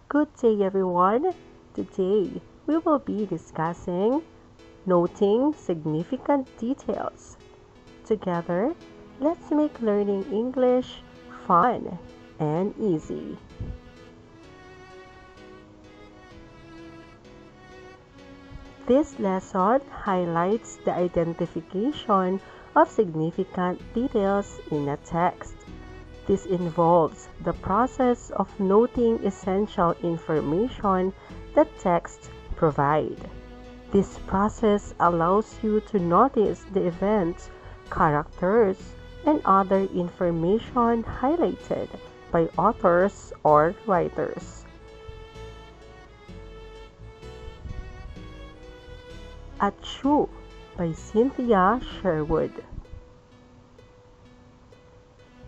Good day, everyone. Today, we will be discussing noting significant details. Together, let's make learning English fun and easy. This lesson highlights the identification of significant details in a text. This involves the process of noting essential information that texts provide. This process allows you to notice the events, characters, and other information highlighted by authors or writers. Achoo by Cynthia Sherwood.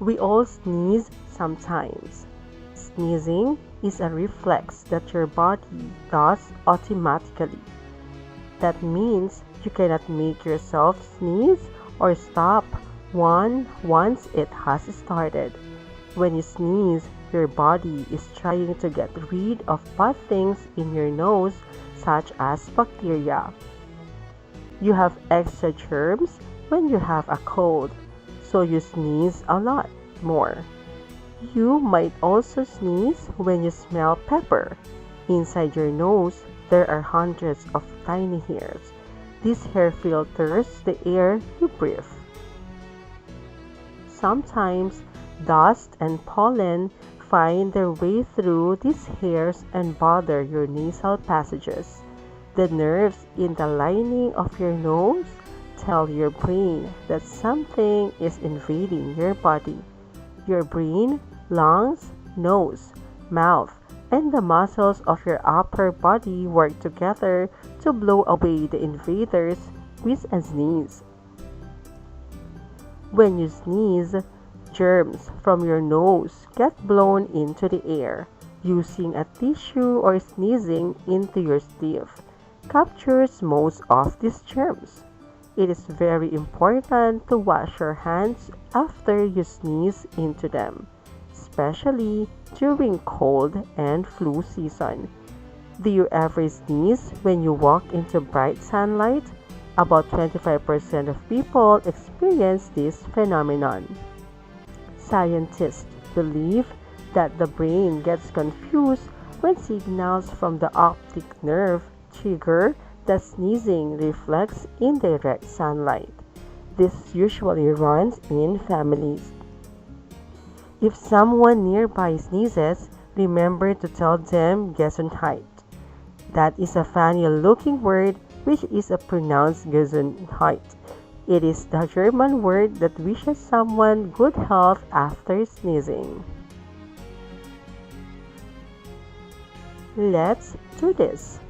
We all sneeze sometimes. Sneezing is a reflex that your body does automatically. That means you cannot make yourself sneeze or stop once it has started. When you sneeze, your body is trying to get rid of bad things in your nose, such as bacteria. You have extra germs when you have a cold, so you sneeze a lot more. You might also sneeze when you smell pepper. Inside your nose, there are hundreds of tiny hairs. This hair filters the air you breathe. Sometimes, dust and pollen find their way through these hairs and bother your nasal passages. The nerves in the lining of your nose tell your brain that something is invading your body. Your brain, lungs, nose, mouth, and the muscles of your upper body work together to blow away the invaders with a sneeze. When you sneeze, germs from your nose get blown into the air. Using a tissue or sneezing into your sleeve captures most of these germs. It is very important to wash your hands after you sneeze into them, especially during cold and flu season. Do you ever sneeze when you walk into bright sunlight? About 25% of people experience this phenomenon. Scientists believe that the brain gets confused when signals from the optic nerve trigger the sneezing reflex in direct sunlight. This usually runs in families. If someone nearby sneezes, remember to tell them Gesundheit. That is a funny-looking word which is pronounced Gesundheit. It is the German word that wishes someone good health after sneezing. Let's do this.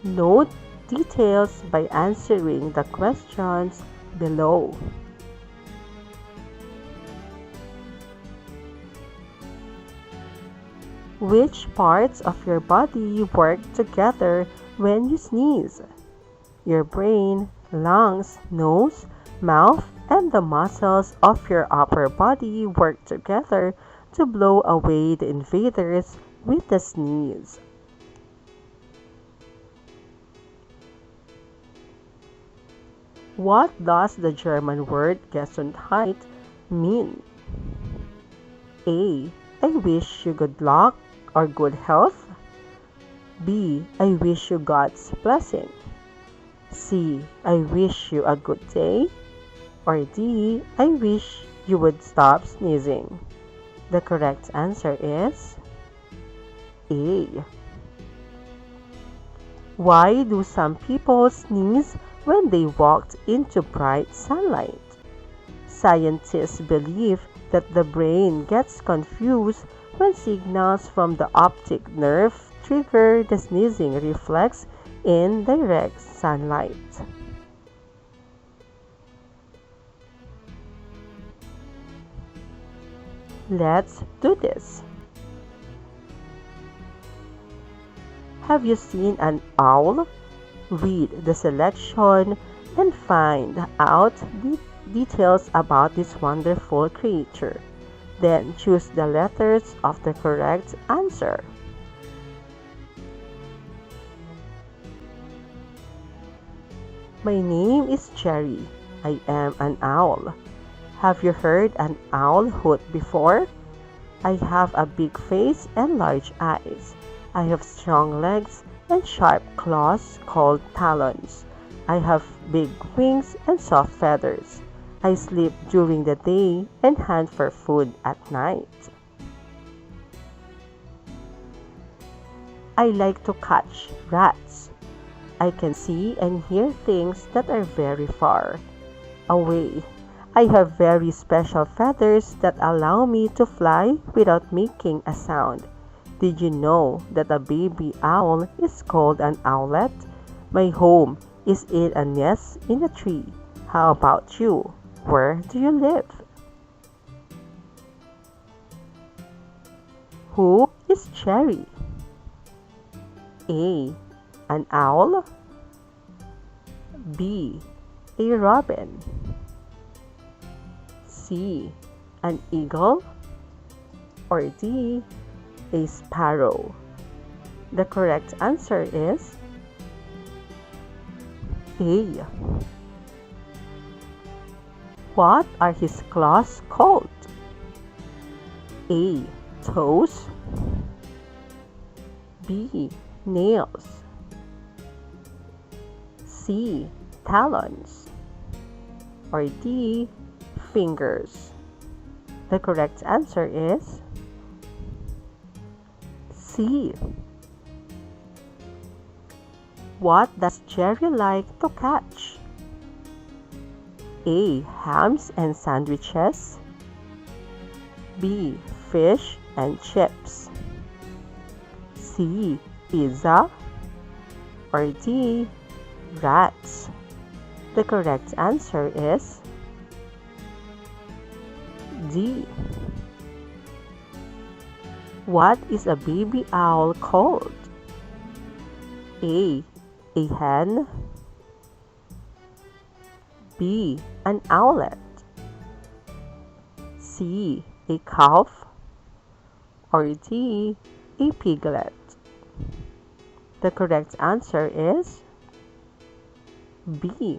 Note details by answering the questions below. Which parts of your body work together when you sneeze? Your brain, lungs, nose, mouth, and the muscles of your upper body work together to blow away the invaders with the sneeze. What does the German word Gesundheit mean? A. I wish you good luck or good health. B. I wish you God's blessing. C. I wish you a good day. Or D. I wish you would stop sneezing. The correct answer is A. Why do some people sneeze when they walked into bright sunlight? Scientists believe that the brain gets confused when signals from the optic nerve trigger the sneezing reflex in direct sunlight. Let's do this. Have you seen an owl? Read the selection and find out the details about this wonderful creature. Then choose the letters of the correct answer. My name is Cherry. I am an owl. Have you heard an owl hoot before? I have a big face and large eyes. I have strong legs and sharp claws called talons. I have big wings and soft feathers. I sleep during the day and hunt for food at night. I like to catch rats. I can see and hear things that are very far away. I have very special feathers that allow me to fly without making a sound. Did you know that a baby owl is called an owlet? My home is in a nest in a tree. How about you? Where do you live? Who is Cherry? A. An owl. B. A robin. C. An eagle. Or D. A sparrow. The correct answer is A. What are his claws called? A. Toes. B. Nails. C. Talons. Or D. Fingers. The correct answer is C. What does Cherry like to catch? A. Hams and sandwiches. B. Fish and chips. C. Pizza. Or D. Rats. The correct answer is D. What is a baby owl called? A. A hen. B. An owlet. C. A calf. Or D. A piglet. The correct answer is B.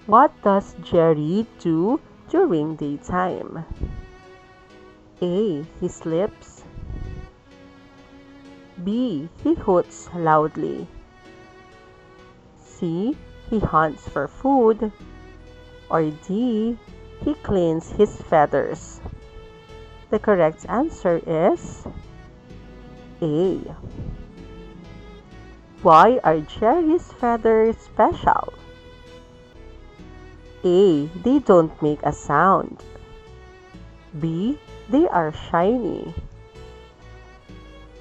What does Jerry do during daytime? A. He sleeps. B. He hoots loudly. C. He hunts for food. Or D. He cleans his feathers. The correct answer is A. Why are Jerry's feathers special? A. They don't make a sound. B. They are shiny.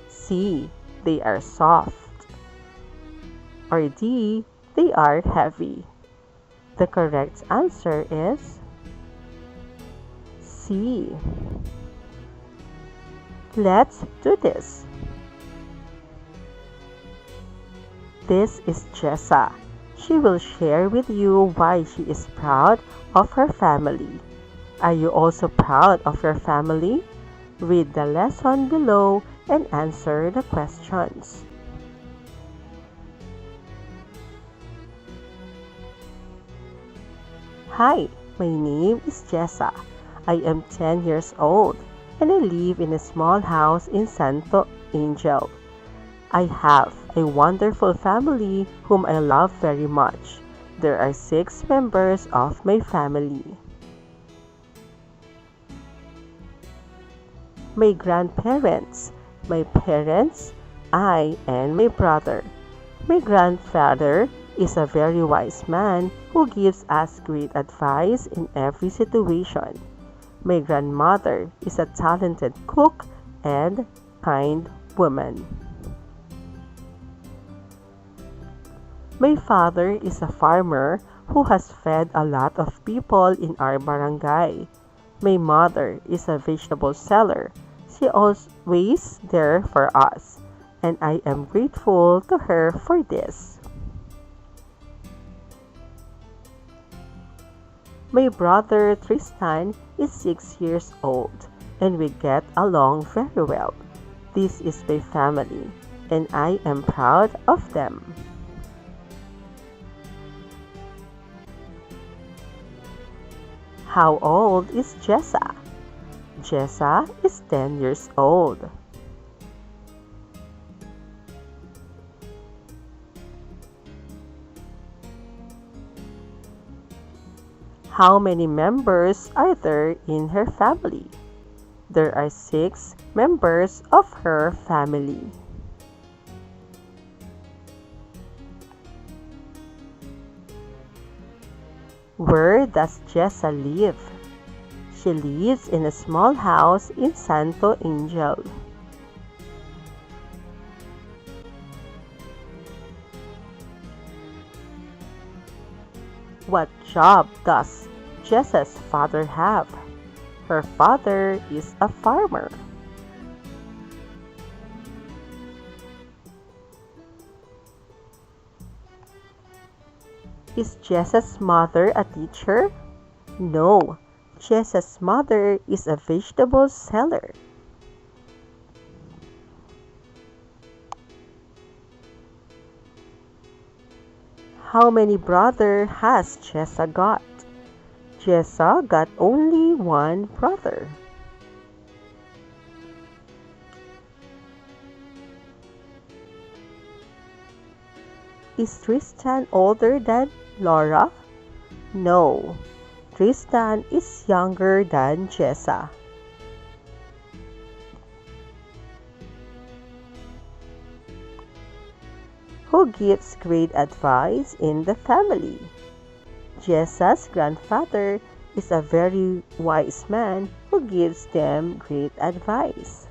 C. They are soft. Or D. They are heavy. The correct answer is C. Let's do this. This is Jessa. She will share with you why she is proud of her family. Are you also proud of your family? Read the lesson below and answer the questions. Hi, my name is Jessa. I am 10 years old and I live in a small house in Santo Angel. I have a wonderful family whom I love very much. There are 6 members of my family. My grandparents, my parents, I, and my brother. My grandfather is a very wise man who gives us great advice in every situation. My grandmother is a talented cook and kind woman. My father is a farmer who has fed a lot of people in our barangay. My mother is a vegetable seller. She always there for us, and I am grateful to her for this. My brother Tristan is 6 years old, and we get along very well. This is my family, and I am proud of them. How old is Jessa? Jessa is 10 years old. How many members are there in her family? There are 6 members of her family. Where does Jessa live? She lives in a small house in Santo Angel. What job does Jessa's father have? Her father is a farmer. Is Jessa's mother a teacher? No, Jessa's mother is a vegetable seller. How many brothers has Jessa got? Jessa got only one brother. Is Tristan older than Laura? No, Tristan is younger than Jessa. Who gives great advice in the family? Jessa's grandfather is a very wise man who gives them great advice.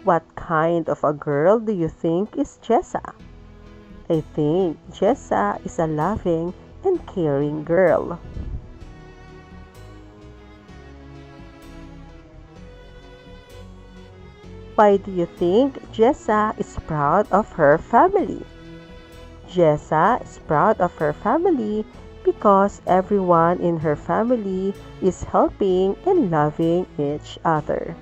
What kind of a girl do you think is Jessa? I think Jessa is a loving and caring girl. Why do you think Jessa is proud of her family? Jessa is proud of her family because everyone in her family is helping and loving each other.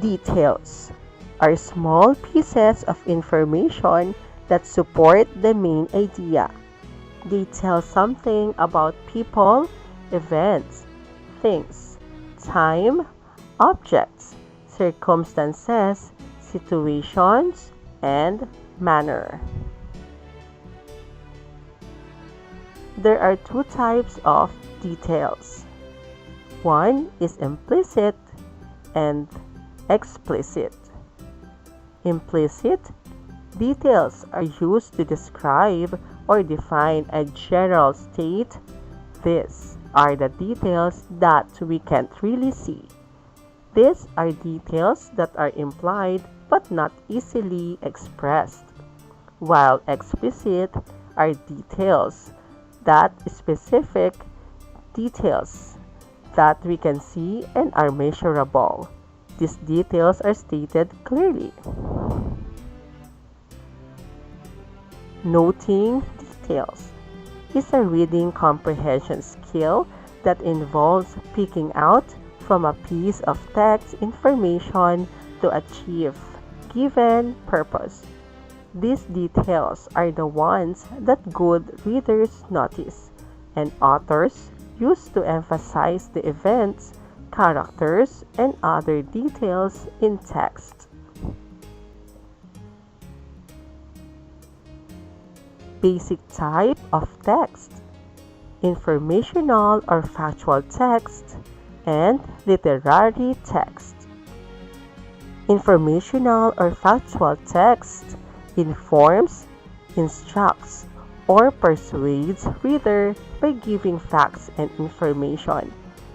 Details are small pieces of information that support the main idea. They tell something about people, events, things, time, objects, circumstances, situations, and manner. There are 2 types of details. One is implicit and explicit. Implicit details are used to describe or define a general state. These are the details that we can't really see. These are details that are implied but not easily expressed, while explicit are details that specific details that we can see and are measurable. These details are stated clearly. Noting details is a reading comprehension skill that involves picking out from a piece of text information to achieve given purpose. These details are the ones that good readers notice and authors use to emphasize the events, characters, and other details in text. Basic type of text: informational or factual text and literary text. Informational or factual text informs, instructs, or persuades reader by giving facts and information.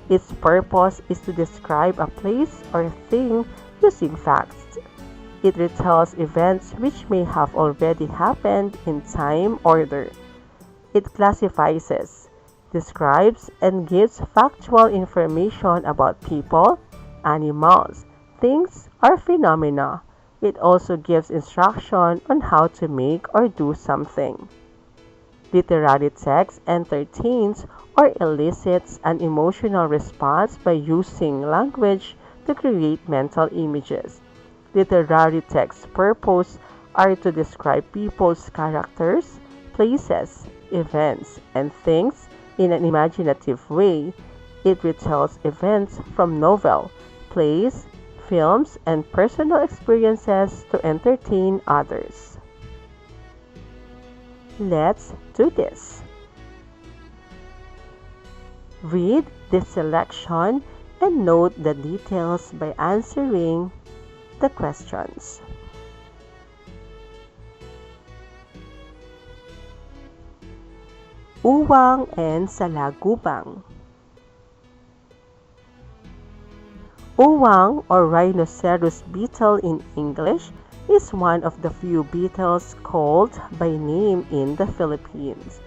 Its purpose is to describe a place or thing using facts. It retells events which may have already happened in time order. It classifies, describes, and gives factual information about people, animals, things, or phenomena. It also gives instruction on how to make or do something. Literary text entertains or elicits an emotional response by using language to create mental images. Literary text's purpose are to describe people's characters, places, events, and things in an imaginative way. It retells events from novel, plays, films, and personal experiences to entertain others. Let's do this. Read this selection and note the details by answering the questions. Uwang and salagubang. Uwang, or rhinoceros beetle in English, is one of the few beetles called by name in the Philippines.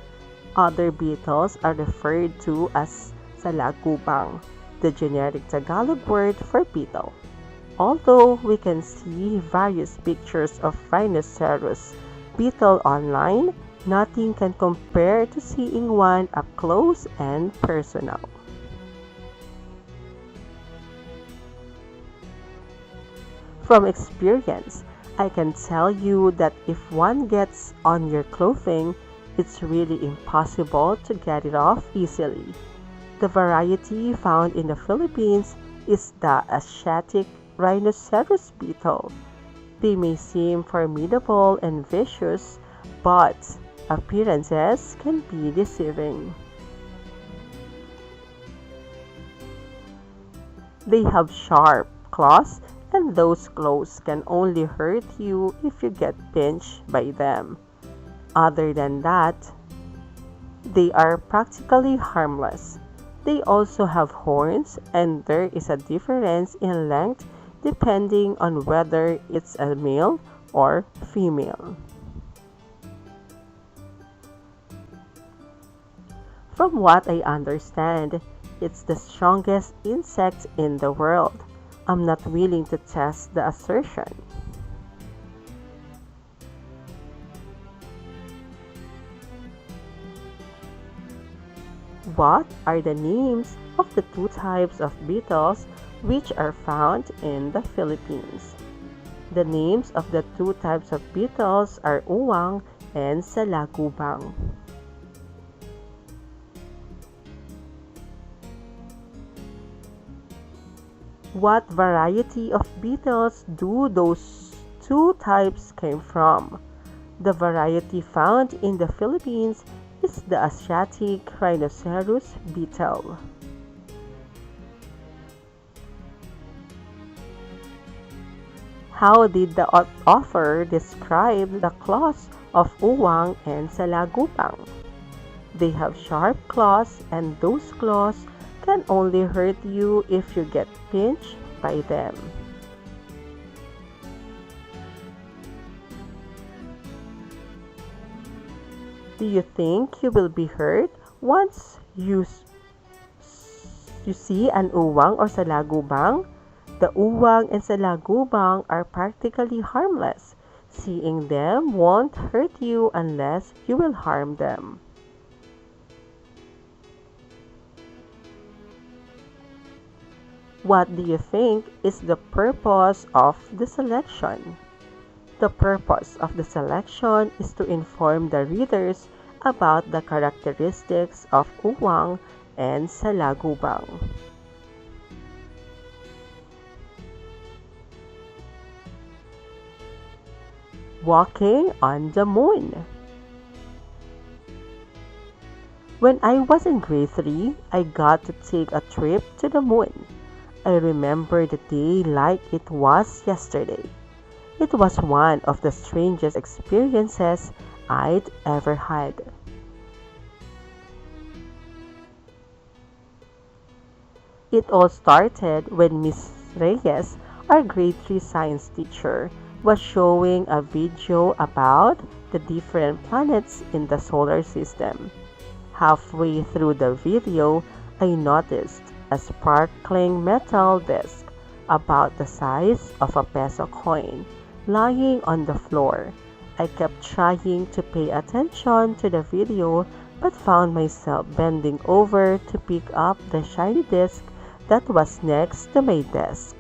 Other beetles are referred to as salagubang, the generic Tagalog word for beetle. Although we can see various pictures of rhinoceros beetle online, nothing can compare to seeing one up close and personal. From experience, I can tell you that if one gets on your clothing, it's really impossible to get it off easily. The variety found in the Philippines is the Asiatic rhinoceros beetle. They may seem formidable and vicious, but appearances can be deceiving. They have sharp claws, and those claws can only hurt you if you get pinched by them. Other than that, they are practically harmless. They also have horns, and there is a difference in length depending on whether it's a male or female. From what I understand, it's the strongest insect in the world. I'm not willing to test the assertion. What are the names of the two types of beetles which are found in the Philippines? The names of the two types of beetles are uwang and salagubang. What variety of beetles do those two types came from? The variety found in the Philippines is the Asiatic rhinoceros beetle. How did the author describe the claws of uwang and salagubang? They have sharp claws, and those claws can only hurt you if you get pinched by them. Do you think you will be hurt once you see an uwang or salagubang? The uwang and salagubang are practically harmless. Seeing them won't hurt you unless you will harm them. What do you think is the purpose of the selection? The purpose of the selection is to inform the readers about the characteristics of uwang and salagubang. Walking on the moon. When I was in grade 3, I got to take a trip to the moon. I remember the day like it was yesterday. It was one of the strangest experiences I'd ever had. It all started when Miss Reyes, our grade 3 science teacher, was showing a video about the different planets in the solar system. Halfway through the video, I noticed a sparkling metal disc about the size of a peso coin, lying on the floor. I kept trying to pay attention to the video but found myself bending over to pick up the shiny disc that was next to my desk.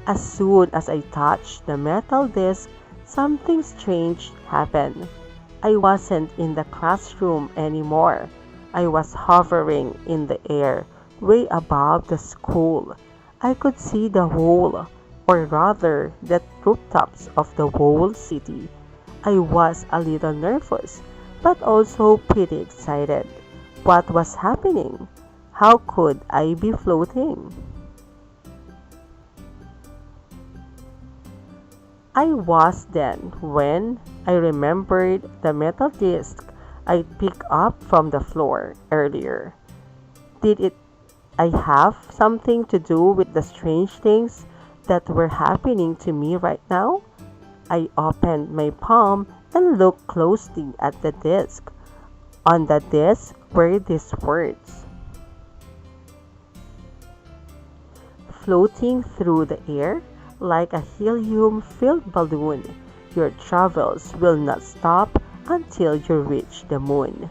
As soon as I touched the metal disc, something strange happened. I wasn't in the classroom anymore. I was hovering in the air, way above the school. I could see the whole, or rather, the rooftops of the whole city. I was a little nervous, but also pretty excited. What was happening? How could I be floating? I was then when I remembered the metal disc I picked up from the floor earlier. Did it I have something to do with the strange things that were happening to me right now? I opened my palm and looked closely at the disc. On the disc were these words: floating through the air like a helium-filled balloon, your travels will not stop until you reach the moon.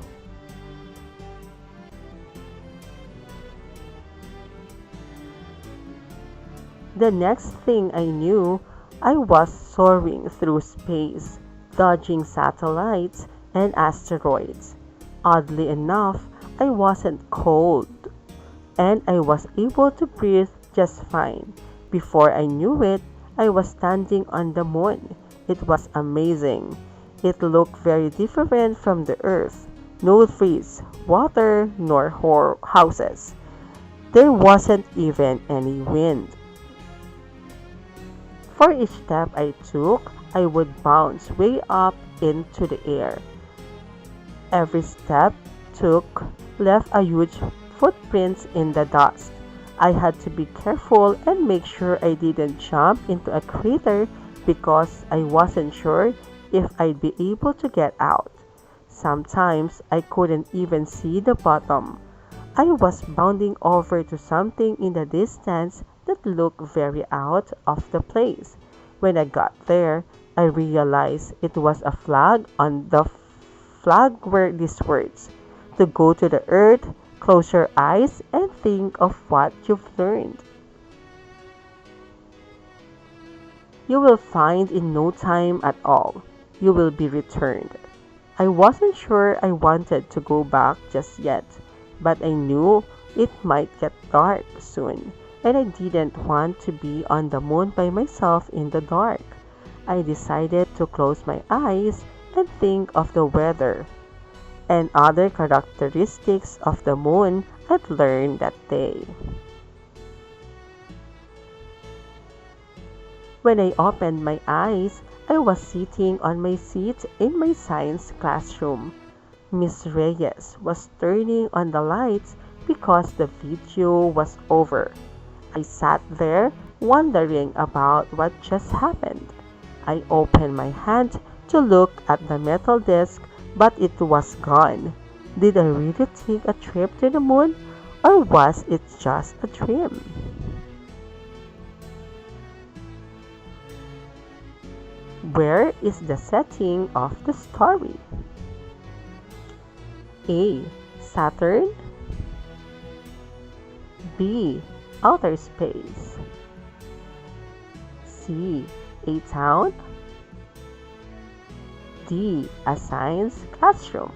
The next thing I knew, I was soaring through space, dodging satellites and asteroids. Oddly enough, I wasn't cold, and I was able to breathe just fine. Before I knew it, I was standing on the moon. It was amazing. It looked very different from the Earth. No trees, water, nor houses. There wasn't even any wind. For each step I took, I would bounce way up into the air. Every step took left a huge footprints in the dust. I had to be careful and make sure I didn't jump into a crater because I wasn't sure if I'd be able to get out. Sometimes I couldn't even see the bottom. I was bounding over to something in the distance that looked very out of the place. When I got there, I realized it was a flag. On the flag were these words: to go to the earth, close your eyes, and think of what you've learned. You will find in no time at all. You will be returned. I wasn't sure I wanted to go back just yet, but I knew it might get dark soon, and I didn't want to be on the moon by myself in the dark. I decided to close my eyes and think of the weather and other characteristics of the moon I'd learned that day. When I opened my eyes, I was sitting on my seat in my science classroom. Miss Reyes was turning on the lights because the video was over. I sat there wondering about what just happened. I opened my hand to look at the metal disc, but it was gone. Did I really take a trip to the moon, or was it just a dream? Where is the setting of the story? A. Saturn. B. Outer space. C. A town. D. A science classroom.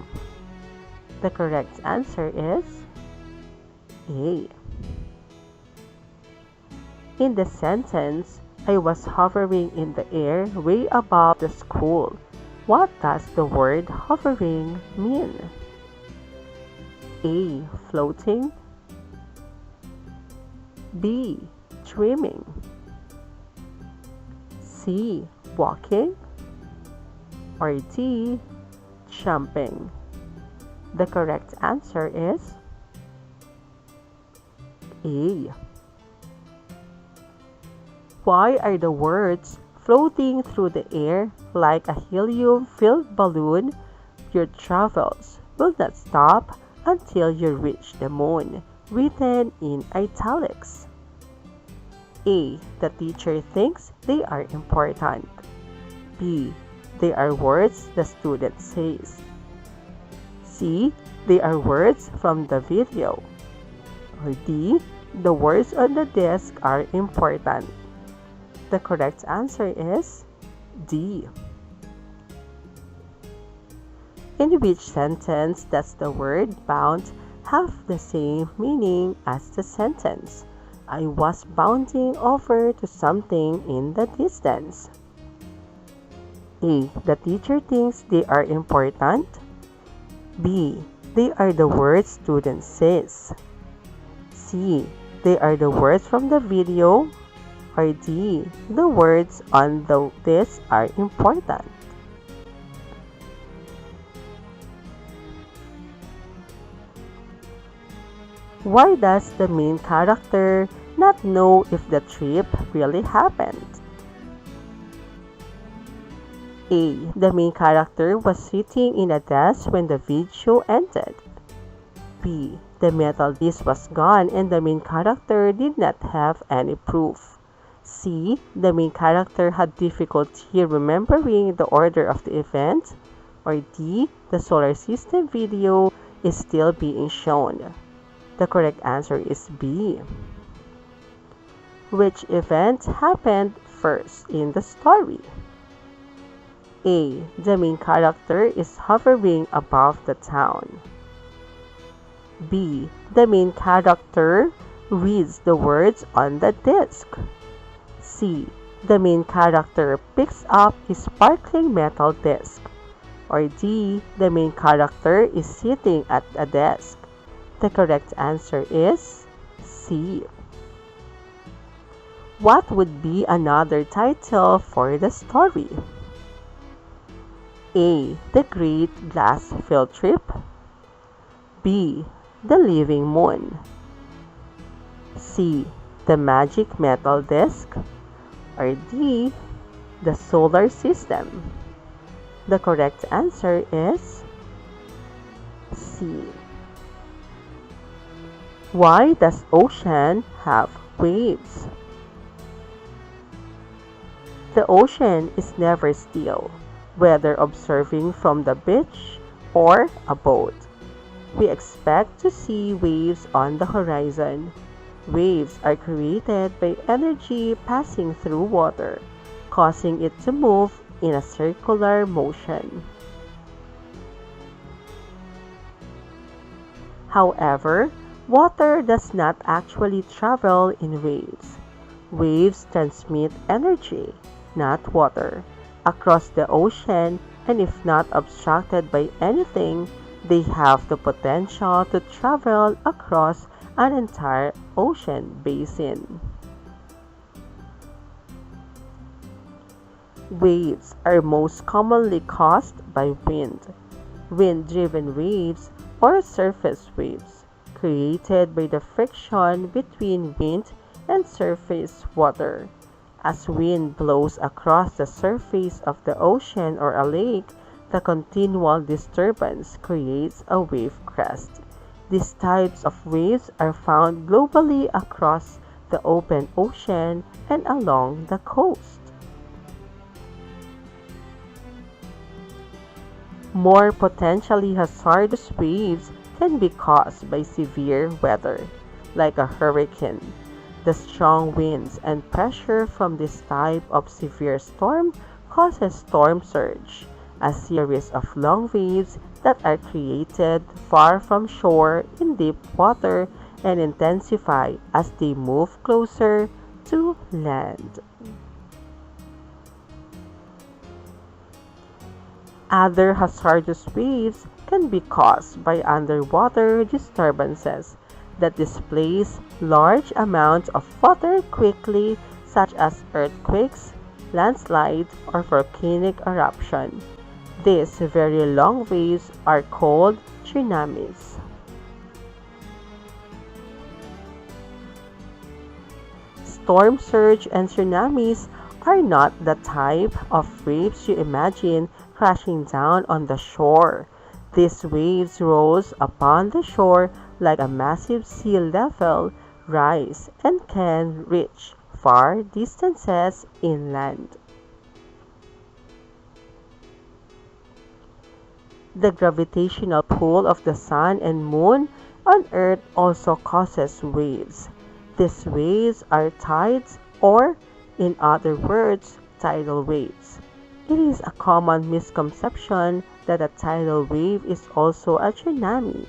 The correct answer is A. In the sentence, I was hovering in the air way above the school. What does the word hovering mean? A. Floating. B. Dreaming. C. Walking. Or D. Jumping. The correct answer is A. Why are the words floating through the air like a helium-filled balloon? Your travels will not stop until you reach the moon written in italics? A. The teacher thinks they are important. B. They are words the student says. C. They are words from the video. Or D. The words on the desk are important. The correct answer is D. In which sentence does the word bound have the same meaning as the sentence, I was bounding over to something in the distance? A. The teacher thinks they are important. B. They are the words student says. C. They are the words from the video. Or D. The words on the disc are important. Why does the main character not know if the trip really happened? A. The main character was sitting in a desk when the video ended. B. The metal disc was gone and the main character did not have any proof. C. The main character had difficulty remembering the order of the event. Or D. The solar system video is still being shown. The correct answer is B. Which event happened first in the story? A. The main character is hovering above the town. B. The main character reads the words on the disc. C. The main character picks up a sparkling metal disc. Or D. The main character is sitting at a desk. The correct answer is C. What would be another title for the story? A. The Great Glass Field Trip. B. The Living Moon. C. The Magic Metal Disc. Or D. The Solar System. The correct answer is C. Why does ocean have waves? The ocean is never still, whether observing from the beach or a boat. We expect to see waves on the horizon. Waves are created by energy passing through water, causing it to move in a circular motion. However, water does not actually travel in waves. Waves transmit energy, not water, across the ocean, and if not obstructed by anything, they have the potential to travel across an entire ocean basin. Waves are most commonly caused by wind. Wind-driven waves or surface waves, created by the friction between wind and surface water. As wind blows across the surface of the ocean or a lake, the continual disturbance creates a wave crest. These types of waves are found globally across the open ocean and along the coast. More potentially hazardous waves can be caused by severe weather, like a hurricane. The strong winds and pressure from this type of severe storm causes storm surge, a series of long waves that are created far from shore in deep water and intensify as they move closer to land. Other hazardous waves can be caused by underwater disturbances that displace large amounts of water quickly, such as earthquakes, landslides, or volcanic eruption. These very long waves are called tsunamis. Storm surge and tsunamis are not the type of waves you imagine crashing down on the shore. These waves rose upon the shore like a massive sea level rise and can reach far distances inland. The gravitational pull of the sun and moon on Earth also causes waves. These waves are tides or, in other words, tidal waves. It is a common misconception that a tidal wave is also a tsunami.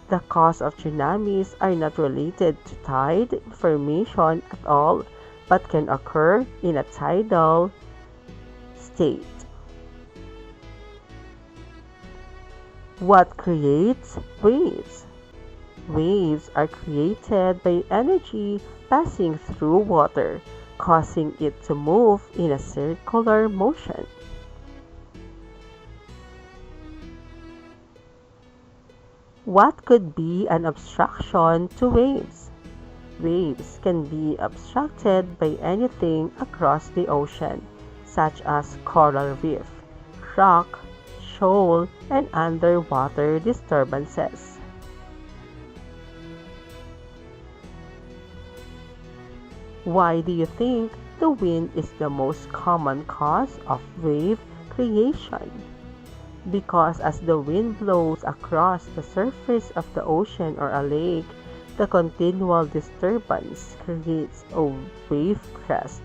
The cause of tsunamis are not related to tide formation at all, but can occur in a tidal state. What creates waves? Waves are created by energy passing through water, causing it to move in a circular motion. What could be an obstruction to waves? Waves can be obstructed by anything across the ocean, such as coral reef, rock, shoal, and underwater disturbances. Why do you think the wind is the most common cause of wave creation? Because as the wind blows across the surface of the ocean or a lake, the continual disturbance creates a wave crest.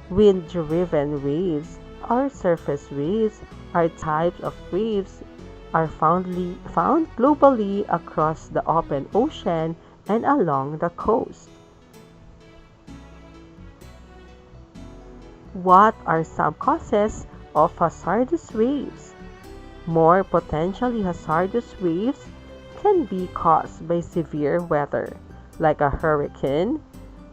Wind-driven waves or surface waves are types of waves are found globally across the open ocean and along the coast. What are some causes of hazardous waves? More potentially hazardous waves can be caused by severe weather, like a hurricane.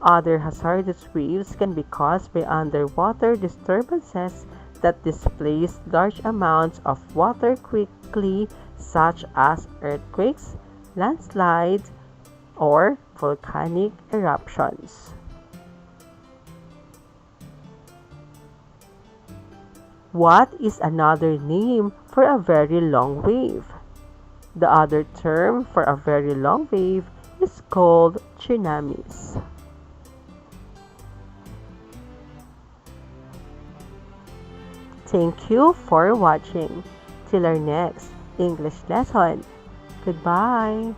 Other hazardous waves can be caused by underwater disturbances that displace large amounts of water quickly, such as earthquakes, landslides, or volcanic eruptions. What is another name for a very long wave? The other term for a very long wave is called tsunamis. Thank you for watching. Till our next English lesson. Goodbye.